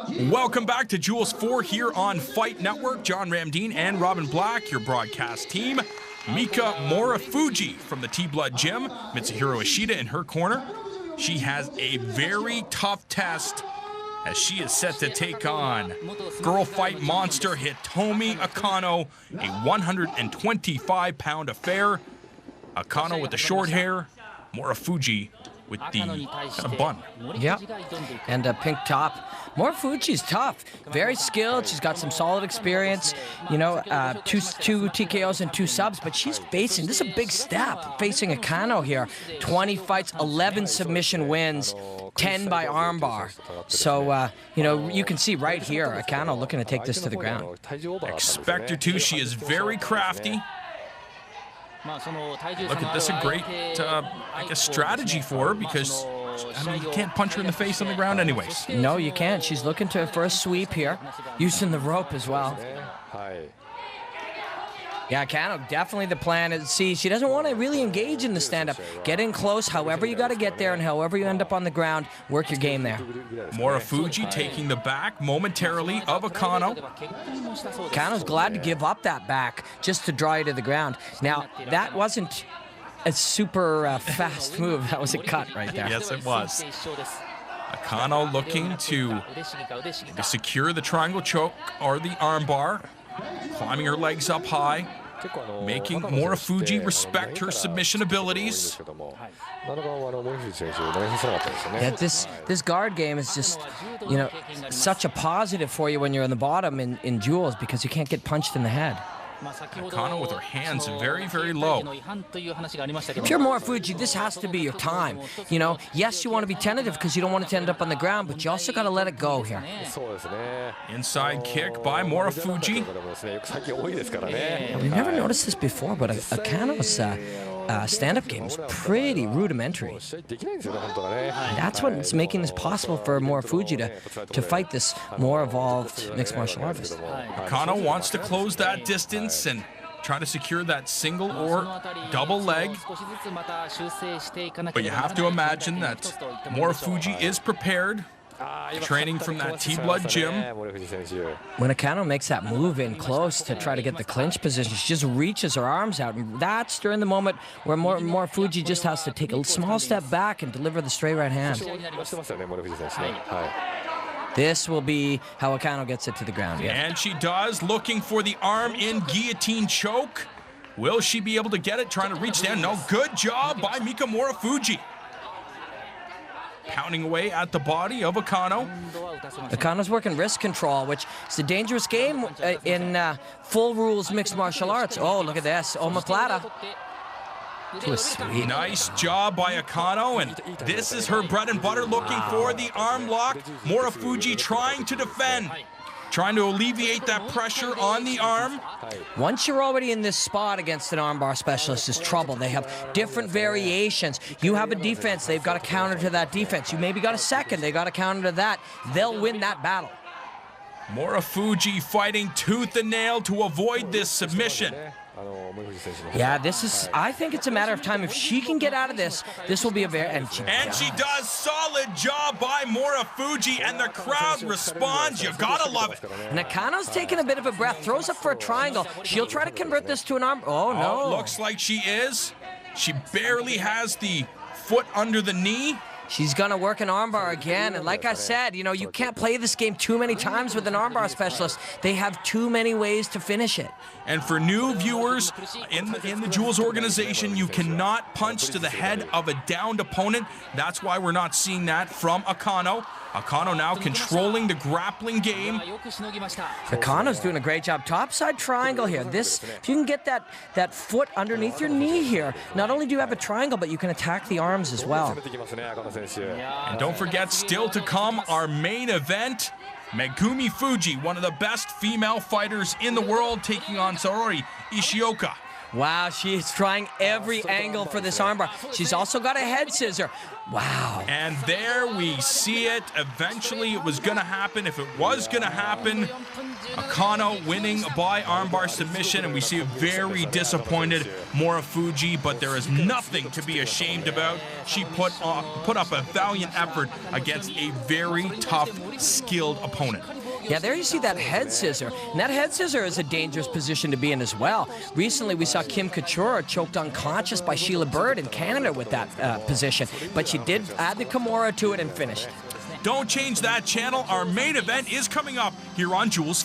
Welcome back to Jules 4 here on Fight Network. John Ramdeen and Robin Black, your broadcast team. Miki Morifuji from the T-Blood Gym. Mitsuhiro Ishida in her corner. She has a very tough test as she is set to take on girl fight monster Hitomi Akano, a 125-pound affair. Akano with the short hair, Morifuji with the kind of bun. Yep, and a pink top. Morifuji's tough, very skilled. She's got some solid experience. You know, two TKOs and 2 subs, but she's facing, this is a big step, facing Akano here. 20 fights, 11 submission wins, 10 by armbar. So, you know, you can see right here, Akano looking to take this to the ground. Expect her to. She is very crafty. Look at this, a great, I guess, strategy for her because, I mean, you can't punch her in the face on the ground anyways. No, you can't. She's looking for a sweep here, using the rope as well. Yeah, Akano, definitely the plan is, see, she doesn't want to really engage in the stand-up. Get in close, however you got to get there, and however you end up on the ground, work your game there. Morifuji taking the back momentarily of Akano. Akano's glad to give up that back just to draw you to the ground. Now, that wasn't a super fast move. That was a cut right there. Yes, it was. Akano looking to secure the triangle choke or the armbar. Climbing her legs up high, making Morifuji respect her submission abilities. Yeah, this guard game is just, you know, such a positive for you when you're in the bottom in duels because you can't get punched in the head. Akano with her hands very, very low. If you're Morifuji, this has to be your time. You know, yes, you want to be tentative because you don't want it to end up on the ground, but you also got to let it go here. Inside kick by Morifuji. We've never noticed this before, but Akano's stand-up game is pretty rudimentary. That's what's making this possible for Morifuji to fight this more evolved mixed martial artist. Akano wants to close that distance and try to secure that single or double leg. But you have to imagine that Morifuji is prepared, training from that T-Blood gym. When Akano makes that move in close to try to get the clinch position, she just reaches her arms out, and that's during the moment where Morifuji just has to take a small step back and deliver the straight right hand. This will be how Akano gets it to the ground. Yeah. And she does, looking for the arm-in guillotine choke. Will she be able to get it? Trying to reach down. No, good job by Miki Morifuji. Pounding away at the body of Akano. Akano's working wrist control, which is a dangerous game in full rules mixed martial arts. Oh, look at this. Omoplata. Nice job by Akano, and this is her bread and butter, looking for the arm lock. Morifuji trying to defend, trying to alleviate that pressure on the arm. Once you're already in this spot against an armbar specialist, is trouble. They have different variations. You have a defense, they've got a counter to that defense. You maybe got a second, they got a counter to that. They'll win that battle. Morifuji fighting tooth and nail to avoid this submission. Yeah, this is, I think it's a matter of time. If she can get out of this, this will be a very... And she does. Solid job by Morifuji, and the crowd responds. You gotta love it. And Akano's taking a bit of a breath, throws up for a triangle. She'll try to convert this to an arm... Oh, no. Oh, looks like she is. She barely has the foot under the knee. She's going to work an armbar again, and like I said, you know, you can't play this game too many times with an armbar specialist. They have too many ways to finish it. And for new viewers in the Jules organization, you cannot punch to the head of a downed opponent. That's why we're not seeing that from Akano. Akano now controlling the grappling game. Akano's doing a great job. Topside triangle here. This, if you can get that foot underneath your knee here, not only do you have a triangle, but you can attack the arms as well. And don't forget, still to come, our main event, Megumi Fuji, one of the best female fighters in the world, taking on Saori Ishioka. Wow, she's trying every angle for this armbar. She's also got a head scissor. Wow. And there we see it. Eventually it was going to happen. If it was going to happen, Akano winning by armbar submission, and we see a very disappointed Morifuji, but there is nothing to be ashamed about. She put up a valiant effort against a very tough, skilled opponent. Yeah, there you see that head scissor. And that head scissor is a dangerous position to be in as well. Recently, we saw Kim Couture choked unconscious by Sheila Bird in Canada with that position. But she did add the Kimura to it and finished. Don't change that channel. Our main event is coming up here on Jules